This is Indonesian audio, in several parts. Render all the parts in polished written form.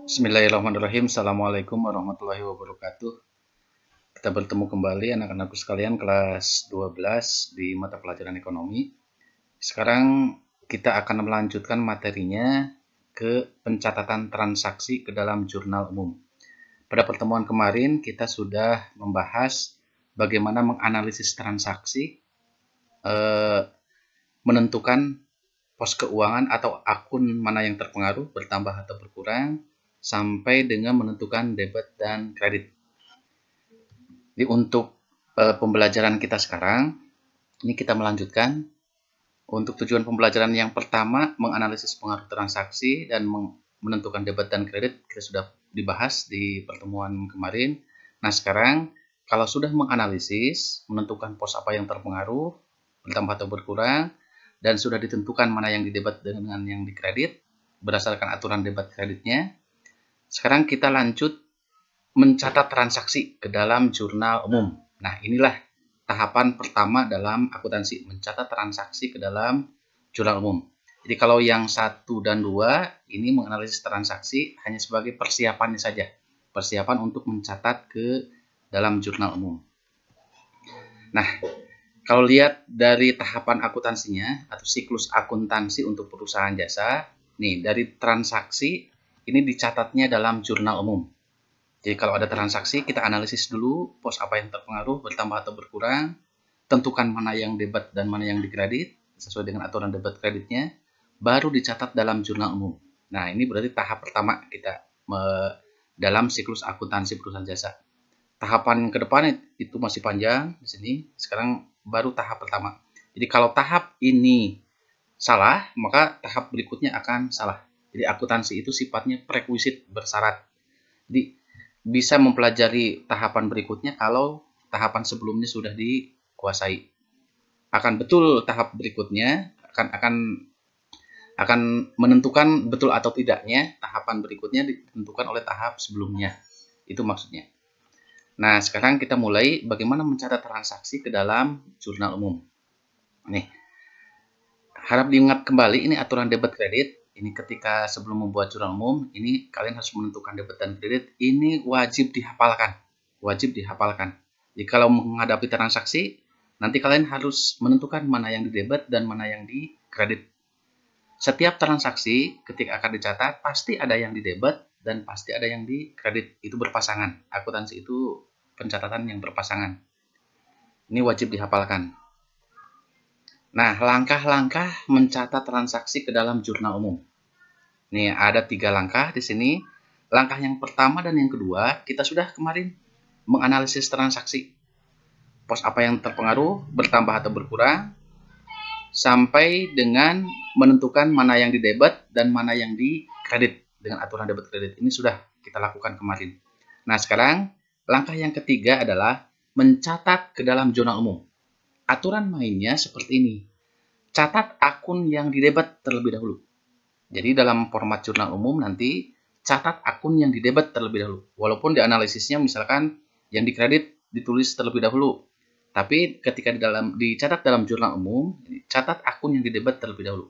Bismillahirrahmanirrahim. Assalamualaikum warahmatullahi wabarakatuh. Kita bertemu kembali anak-anakku sekalian kelas 12 di mata pelajaran ekonomi. Sekarang kita akan melanjutkan materinya ke pencatatan transaksi ke dalam jurnal umum. Pada pertemuan kemarin kita sudah membahas bagaimana menganalisis transaksi, menentukan pos keuangan atau akun mana yang terpengaruh, bertambah atau berkurang, sampai dengan menentukan debit dan kredit. Jadi untuk pembelajaran kita sekarang, ini kita melanjutkan. Untuk tujuan pembelajaran yang pertama, menganalisis pengaruh transaksi dan menentukan debit dan kredit, kita sudah dibahas di pertemuan kemarin. Nah sekarang, kalau sudah menganalisis, menentukan pos apa yang terpengaruh, bertambah atau berkurang, dan sudah ditentukan mana yang didebit dengan yang dikredit, berdasarkan aturan debit kreditnya, sekarang kita lanjut mencatat transaksi ke dalam jurnal umum. Nah, inilah tahapan pertama dalam akuntansi, mencatat transaksi ke dalam jurnal umum. Jadi kalau yang 1 dan 2 ini menganalisis transaksi hanya sebagai persiapannya saja. Persiapan untuk mencatat ke dalam jurnal umum. Nah, kalau lihat dari tahapan akuntansinya atau siklus akuntansi untuk perusahaan jasa, nih dari transaksi ini dicatatnya dalam jurnal umum. Jadi kalau ada transaksi, kita analisis dulu pos apa yang terpengaruh, bertambah atau berkurang, tentukan mana yang debit dan mana yang dikredit, sesuai dengan aturan debit kreditnya, baru dicatat dalam jurnal umum. Nah, ini berarti tahap pertama kita dalam siklus akuntansi perusahaan jasa. Tahapan ke depan itu masih panjang di sini. Sekarang baru tahap pertama. Jadi kalau tahap ini salah, maka tahap berikutnya akan salah. Jadi akuntansi itu sifatnya prekuisit, bersyarat. Jadi bisa mempelajari tahapan berikutnya kalau tahapan sebelumnya sudah dikuasai. Akan betul tahap berikutnya akan menentukan betul atau tidaknya tahapan berikutnya ditentukan oleh tahap sebelumnya. Itu maksudnya. Nah, sekarang kita mulai bagaimana mencatat transaksi ke dalam jurnal umum. Nih, harap diingat kembali ini aturan debit kredit. Ini ketika sebelum membuat jurnal umum, ini kalian harus menentukan debit dan kredit. Ini wajib dihafalkan. Wajib dihafalkan. Jadi kalau menghadapi transaksi, nanti kalian harus menentukan mana yang didebit dan mana yang dikredit. Setiap transaksi ketika akan dicatat, pasti ada yang didebit dan pasti ada yang dikredit. Itu berpasangan. Akuntansi itu pencatatan yang berpasangan. Ini wajib dihafalkan. Nah, langkah-langkah mencatat transaksi ke dalam jurnal umum. Nih, ada 3 langkah di sini. Langkah yang pertama dan yang kedua, kita sudah kemarin menganalisis transaksi. Pos apa yang terpengaruh, bertambah atau berkurang, sampai dengan menentukan mana yang didebit dan mana yang dikredit dengan aturan debit kredit. Ini sudah kita lakukan kemarin. Nah, sekarang langkah yang ketiga adalah mencatat ke dalam jurnal umum. Aturan mainnya seperti ini. Catat akun yang didebit terlebih dahulu. Jadi dalam format jurnal umum nanti catat akun yang didebit terlebih dahulu. Walaupun di analisisnya misalkan yang dikredit ditulis terlebih dahulu. Tapi ketika dicatat dalam jurnal umum, catat akun yang didebit terlebih dahulu.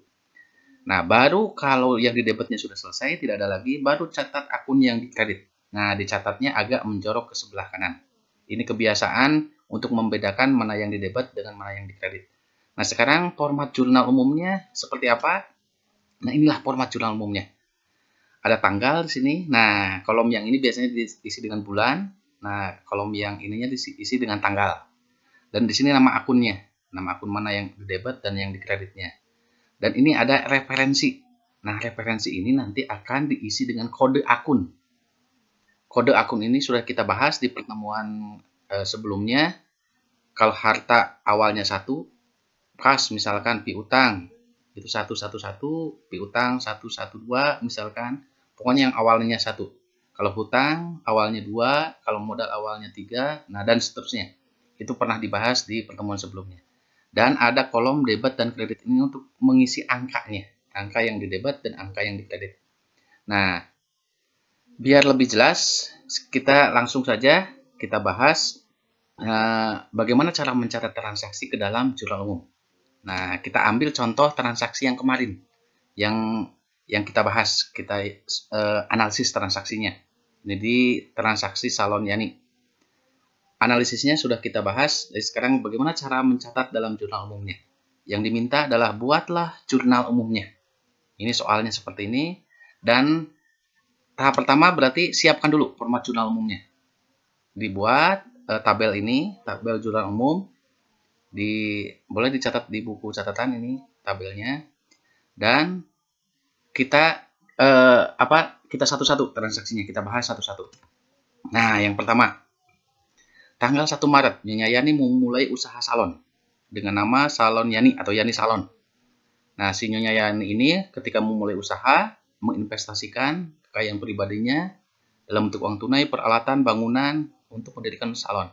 Nah, baru kalau yang didebitnya sudah selesai, tidak ada lagi, baru catat akun yang dikredit. Nah, dicatatnya agak menjorok ke sebelah kanan. Ini kebiasaan untuk membedakan mana yang didebit dengan mana yang dikredit. Nah, sekarang format jurnal umumnya seperti apa? Nah, inilah format jurnal umumnya. Ada tanggal di sini. Nah, kolom yang ini biasanya diisi dengan bulan. Nah, kolom yang ininya diisi dengan tanggal. Dan di sini nama akunnya. Nama akun mana yang didebit dan yang dikreditnya. Dan ini ada referensi. Nah, referensi ini nanti akan diisi dengan kode akun. Kode akun ini sudah kita bahas di pertemuan sebelumnya. Kalau harta awalnya 1, kas misalkan piutang itu 111, piutang 112 misalkan. Pokoknya yang awalnya 1. Kalau hutang awalnya 2, kalau modal awalnya 3, nah dan seterusnya. Itu pernah dibahas di pertemuan sebelumnya. Dan ada kolom debit dan kredit ini untuk mengisi angkanya. Angka yang didebit dan angka yang dikredit. Nah, biar lebih jelas, kita langsung saja kita bahas bagaimana cara mencatat transaksi ke dalam jurnal umum. Nah, kita ambil contoh transaksi yang kemarin. Yang yang kita bahas, kita analisis transaksinya. Jadi transaksi Salon Yani. Analisisnya sudah kita bahas. Jadi sekarang bagaimana cara mencatat dalam jurnal umumnya? Yang diminta adalah buatlah jurnal umumnya. Ini soalnya seperti ini. Dan tahap pertama berarti siapkan dulu format jurnal umumnya. Dibuat tabel ini, tabel jurnal umum. Boleh dicatat di buku catatan ini tabelnya. Dan kita kita satu-satu transaksinya, kita bahas satu-satu. Nah, yang pertama, tanggal 1 Maret, Nyonya Yani memulai usaha salon dengan nama Salon Yani atau Yani Salon. Nah, si Nyonya Yani ini ketika memulai usaha, menginvestasikan kekayaan pribadinya dalam bentuk uang tunai, peralatan, bangunan untuk mendirikan salon.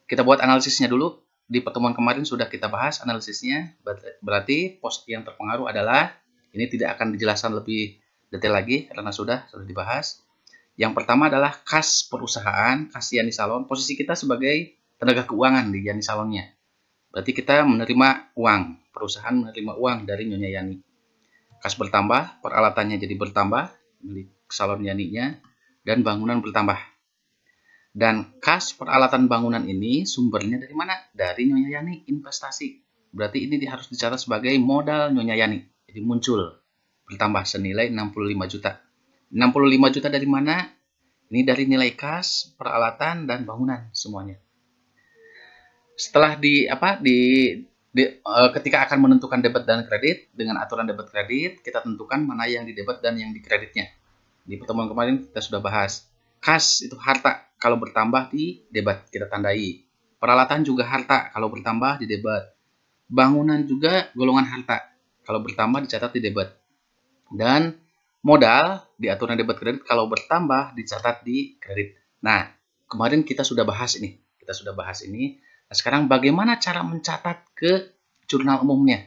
Kita buat analisisnya dulu. Di pertemuan kemarin sudah kita bahas analisisnya. Berarti pos yang terpengaruh adalah, ini tidak akan dijelaskan lebih detail lagi karena sudah dibahas. Yang pertama adalah kas perusahaan, kas Yani Salon. Posisi kita sebagai tenaga keuangan di Yani Salonnya. Berarti kita menerima uang, perusahaan menerima uang dari Nyonya Yani. Kas bertambah, peralatannya jadi bertambah, milik Salon Yani-nya, dan bangunan bertambah. Dan kas peralatan bangunan ini sumbernya dari mana? Dari Nyonya Yani, investasi. Berarti ini harus dicatat sebagai modal Nyonya Yani. Jadi muncul, bertambah senilai 65 juta. 65 juta dari mana? Ini dari nilai kas, peralatan, dan bangunan semuanya. Setelah ketika akan menentukan debit dan kredit, dengan aturan debit kredit, kita tentukan mana yang di debit dan yang di kreditnya. Di pertemuan kemarin kita sudah bahas. Kas itu harta, kalau bertambah di debit, kita tandai. Peralatan juga harta, kalau bertambah di debit. Bangunan juga golongan harta, kalau bertambah dicatat di debit. Dan modal di aturan debit kredit kalau bertambah dicatat di kredit. Nah, kemarin kita sudah bahas ini. Nah, sekarang bagaimana cara mencatat ke jurnal umumnya?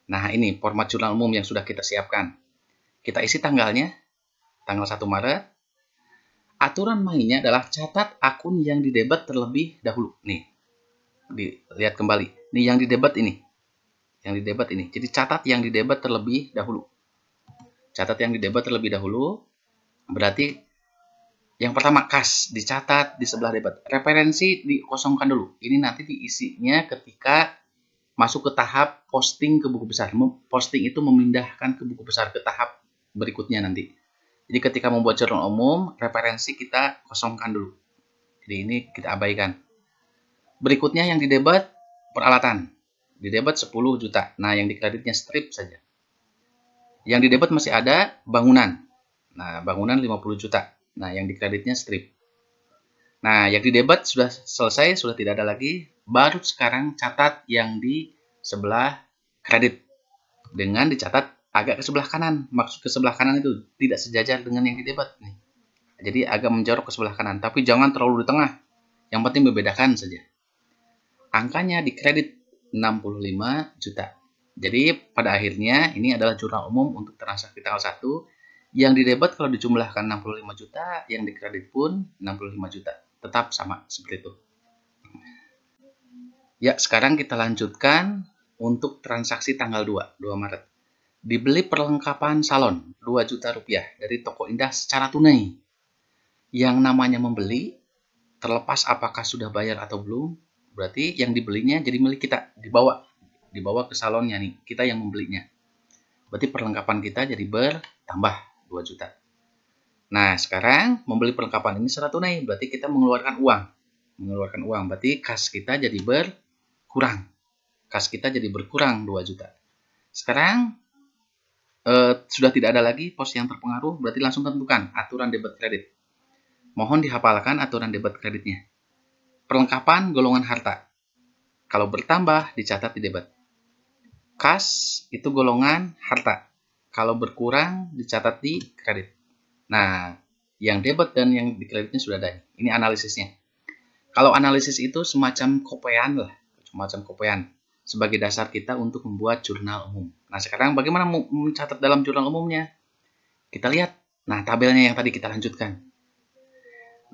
Nah, ini format jurnal umum yang sudah kita siapkan. Kita isi tanggalnya, tanggal 1 Maret. Aturan mainnya adalah catat akun yang didebet terlebih dahulu. Nih, lihat kembali. Nih yang didebet ini. Jadi catat yang didebet terlebih dahulu. Berarti yang pertama kas dicatat di sebelah debit. Referensi dikosongkan dulu. Ini nanti diisinya ketika masuk ke tahap posting ke buku besar. Posting itu memindahkan ke buku besar ke tahap berikutnya nanti. Jadi ketika membuat jurnal umum, referensi kita kosongkan dulu. Jadi ini kita abaikan. Berikutnya yang di debit peralatan. Di debit 10 juta. Nah, yang di kreditnya strip saja. Yang di debit masih ada bangunan. Nah, bangunan 50 juta. Nah, yang di kreditnya strip. Nah, yang di debit sudah selesai, sudah tidak ada lagi. Baru sekarang catat yang di sebelah kredit. Dengan dicatat agak ke sebelah kanan. Maksud ke sebelah kanan itu tidak sejajar dengan yang di debit. Jadi agak menjorok ke sebelah kanan. Tapi jangan terlalu di tengah. Yang penting membedakan saja. Angkanya di kredit 65 juta. Jadi pada akhirnya ini adalah jurnal umum untuk transaksi tanggal 1. Yang di debit kalau dijumlahkan 65 juta, yang di kredit pun 65 juta. Tetap sama seperti itu. Ya, sekarang kita lanjutkan untuk transaksi tanggal 2 Maret. Dibeli perlengkapan salon 2 juta rupiah dari toko Indah secara tunai. Yang namanya membeli, terlepas apakah sudah bayar atau belum, berarti yang dibelinya jadi milik kita, dibawa ke salonnya nih, kita yang membelinya. Berarti perlengkapan kita jadi bertambah 2 juta. Nah, sekarang membeli perlengkapan ini secara tunai, berarti kita mengeluarkan uang. Berarti kas kita jadi berkurang. 2 juta. Sekarang sudah tidak ada lagi pos yang terpengaruh, berarti langsung tentukan aturan debit kredit. Mohon dihafalkan aturan debit kreditnya. Perlengkapan golongan harta. Kalau bertambah dicatat di debit. Kas itu golongan harta. Kalau berkurang dicatat di kredit. Nah, yang debit dan yang di kreditnya sudah ada. Ini analisisnya. Kalau analisis itu semacam kopean lah. Sebagai dasar kita untuk membuat jurnal umum. Nah, sekarang bagaimana mencatat dalam jurnal umumnya? Kita lihat. Nah, tabelnya yang tadi kita lanjutkan.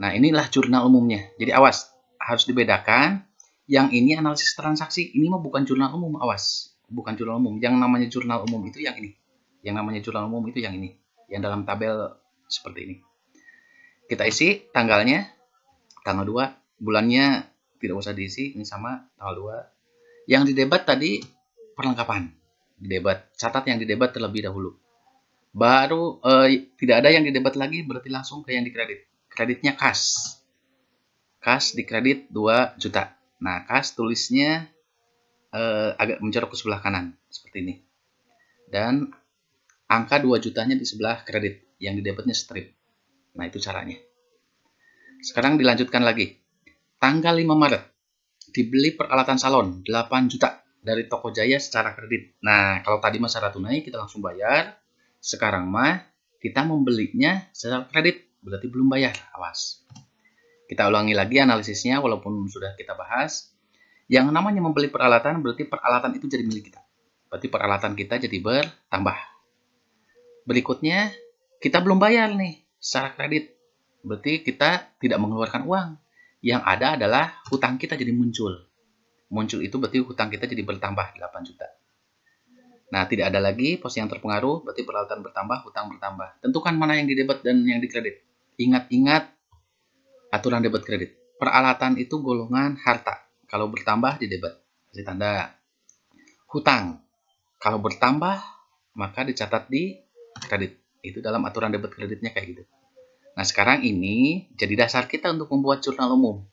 Nah, inilah jurnal umumnya. Jadi awas, harus dibedakan. Yang ini analisis transaksi. Ini mah bukan jurnal umum, awas. Bukan jurnal umum. Yang namanya jurnal umum itu yang ini. Yang namanya jurnal umum itu yang ini, yang dalam tabel seperti ini. Kita isi tanggalnya, tanggal 2, bulannya tidak usah diisi, ini sama tanggal 2. Yang didebat tadi perlengkapan. Didebat, catat yang didebat terlebih dahulu. Baru tidak ada yang didebat lagi, berarti langsung ke yang dikredit. Kreditnya kas. Kas dikredit 2 juta. Nah, kas tulisnya agak menjorok ke sebelah kanan seperti ini. Dan angka 2 jutanya di sebelah kredit, yang didebetnya strip. Nah, itu caranya. Sekarang dilanjutkan lagi. Tanggal 5 Maret dibeli peralatan salon 8 juta dari Toko Jaya secara kredit. Nah, kalau tadi mah secara tunai kita langsung bayar. Sekarang mah kita membelinya secara kredit, berarti belum bayar. Awas. Kita ulangi lagi analisisnya walaupun sudah kita bahas. Yang namanya membeli peralatan berarti peralatan itu jadi milik kita. Berarti peralatan kita jadi bertambah. Berikutnya, kita belum bayar nih secara kredit. Berarti kita tidak mengeluarkan uang. Yang ada adalah hutang kita jadi muncul. Muncul itu berarti hutang kita jadi bertambah 8 juta. Nah, tidak ada lagi pos yang terpengaruh, berarti peralatan bertambah, hutang bertambah. Tentukan mana yang didebet dan yang dikredit. Ingat-ingat aturan debit kredit. Peralatan itu golongan harta. Kalau bertambah didebet. Kasih tanda. Hutang. Kalau bertambah, maka dicatat di kredit. Itu dalam aturan debit kreditnya kayak gitu. Nah, sekarang ini jadi dasar kita untuk membuat jurnal umum.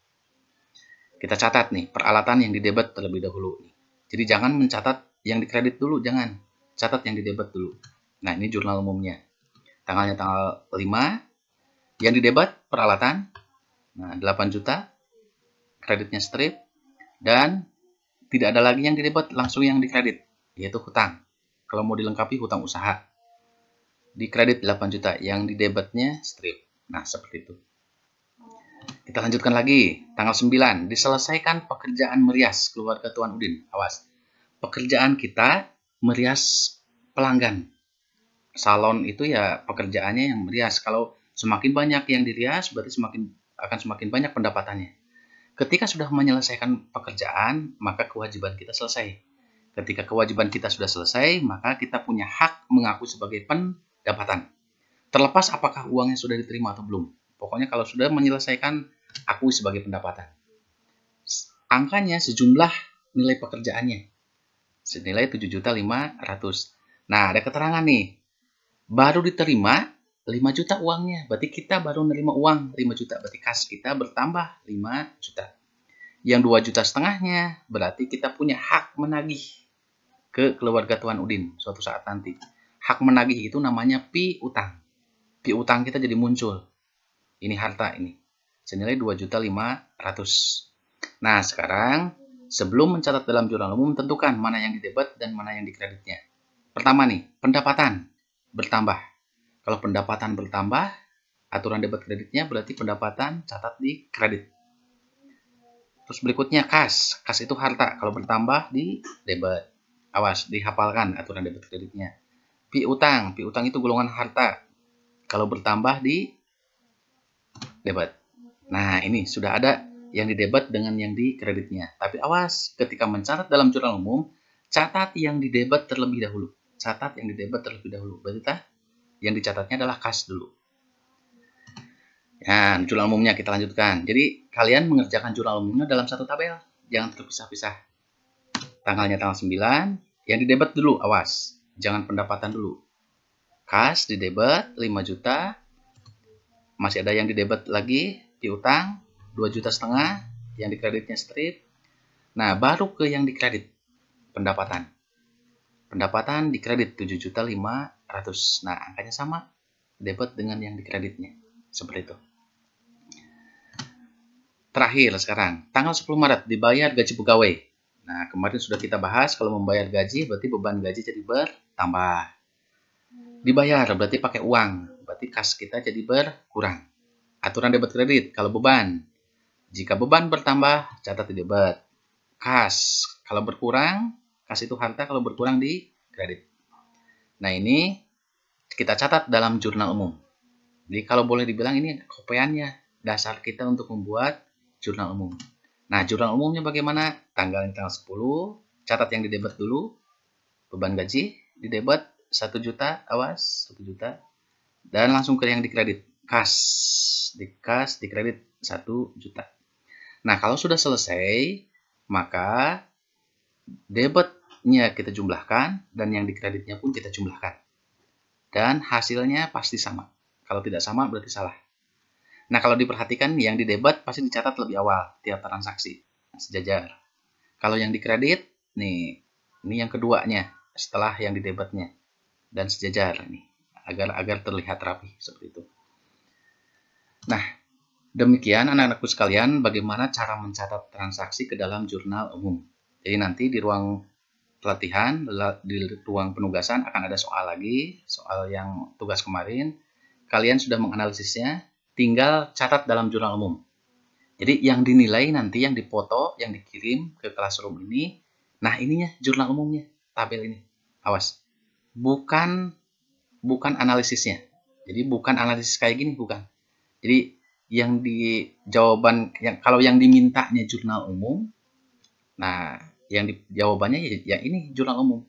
Kita catat nih, peralatan yang didebet terlebih dahulu. Jadi jangan mencatat yang dikredit dulu, jangan. Catat yang didebet dulu. Nah, ini jurnal umumnya. Tanggalnya tanggal 5. Yang didebet peralatan. Nah, 8 juta. Kreditnya strip. Dan tidak ada lagi yang didebet, langsung yang dikredit. Yaitu hutang. Kalau mau dilengkapi hutang usaha. Dikredit 8 juta. Yang didebetnya strip. Nah, seperti itu. Kita lanjutkan lagi. Tanggal 9. Diselesaikan pekerjaan merias keluarga Tuan Udin. Awas. Pekerjaan kita merias pelanggan. Salon itu ya pekerjaannya yang merias. Kalau semakin banyak yang dirias, berarti akan semakin banyak pendapatannya. Ketika sudah menyelesaikan pekerjaan, maka kewajiban kita selesai. Ketika kewajiban kita sudah selesai, maka kita punya hak mengaku sebagai pendapatan. Terlepas apakah uangnya sudah diterima atau belum. Pokoknya kalau sudah menyelesaikan, akui sebagai pendapatan. Angkanya sejumlah nilai pekerjaannya. Senilai 7.500.000. Nah, ada keterangan nih. Baru diterima 5 juta uangnya. Berarti kita baru nerima uang 5 juta. Berarti kas kita bertambah 5 juta. Yang 2 juta setengahnya berarti kita punya hak menagih ke keluarga Tuan Udin suatu saat nanti. Hak menagih itu namanya piutang. Piutang kita jadi muncul. Ini harta ini. Senilai 2.500.000. Nah, sekarang sebelum mencatat dalam jurnal umum, tentukan mana yang didebet dan mana yang dikreditnya. Pertama nih, pendapatan bertambah. Kalau pendapatan bertambah, aturan debit kreditnya berarti pendapatan catat di kredit. Terus berikutnya kas. Kas itu harta. Kalau bertambah di debit. Awas, dihafalkan aturan debit kreditnya. Piutang. Piutang itu golongan harta. Kalau bertambah di debit. Nah, ini sudah ada yang didebet dengan yang dikreditnya. Tapi awas, ketika mencatat dalam jurnal umum, catat yang didebet terlebih dahulu. Catat yang didebet terlebih dahulu. Berarti yang dicatatnya adalah kas dulu. Ya, jurnal umumnya kita lanjutkan. Jadi, kalian mengerjakan jurnal umumnya dalam satu tabel. Jangan terpisah-pisah. Tanggalnya tanggal 9. Yang didebet dulu, awas. Jangan pendapatan dulu. Kas didebet 5 juta. Masih ada yang didebet lagi, piutang 2,5 juta, yang dikreditnya strip. Nah, baru ke yang dikredit, pendapatan. Pendapatan dikredit 7.500.000. Nah, angkanya sama, debet dengan yang dikreditnya. Seperti itu. Terakhir sekarang, tanggal 10 Maret dibayar gaji pegawai. Nah, kemarin sudah kita bahas, kalau membayar gaji berarti beban gaji jadi bertambah. Dibayar berarti pakai uang. Berarti kas kita jadi berkurang. Aturan debit kredit kalau beban. Jika beban bertambah, catat di debit. Kas kalau berkurang, kas itu harta, kalau berkurang di kredit. Nah, ini kita catat dalam jurnal umum. Jadi kalau boleh dibilang ini kopiannya, dasar kita untuk membuat jurnal umum. Nah, jurnal umumnya bagaimana? Tanggal 10, catat yang di debit dulu. Beban gaji di debit, 1 juta, awas 1 juta. Dan langsung ke yang dikredit, kas, dikredit 1 juta. Nah, kalau sudah selesai, maka debitnya kita jumlahkan dan yang dikreditnya pun kita jumlahkan. Dan hasilnya pasti sama. Kalau tidak sama berarti salah. Nah, kalau diperhatikan yang di debit pasti dicatat lebih awal tiap transaksi, sejajar. Kalau yang dikredit, nih, ini yang keduanya setelah yang di debitnya dan sejajar nih, agar terlihat rapi seperti itu. Nah, demikian anak-anakku sekalian bagaimana cara mencatat transaksi ke dalam jurnal umum. Jadi nanti di ruang pelatihan, di ruang penugasan akan ada soal lagi, soal yang tugas kemarin. Kalian sudah menganalisisnya, tinggal catat dalam jurnal umum. Jadi yang dinilai nanti, yang dipoto, yang dikirim ke classroom ini, nah ininya jurnal umumnya, tabel ini. Awas, bukan analisisnya. Jadi bukan analisis kayak gini, bukan. Jadi yang di jawaban, kalau yang dimintanya jurnal umum, nah yang jawabannya ya ini jurnal umum.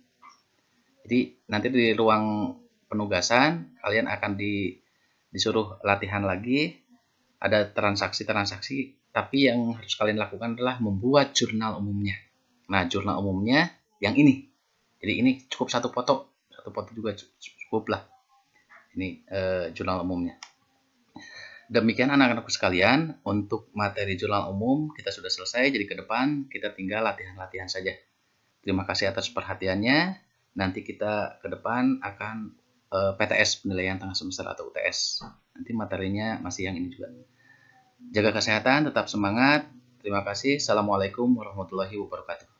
Jadi nanti di ruang penugasan kalian akan disuruh latihan lagi, ada transaksi-transaksi, tapi yang harus kalian lakukan adalah membuat jurnal umumnya. Nah, jurnal umumnya yang ini. Jadi ini cukup satu foto juga cukup lah. Ini jurnal umumnya. Demikian anak-anakku sekalian, untuk materi jurnal umum kita sudah selesai, jadi ke depan kita tinggal latihan-latihan saja. Terima kasih atas perhatiannya. Nanti kita ke depan akan PTS, penilaian tengah semester atau UTS. Nanti materinya masih yang ini juga. Jaga kesehatan, tetap semangat. Terima kasih. Assalamualaikum warahmatullahi wabarakatuh.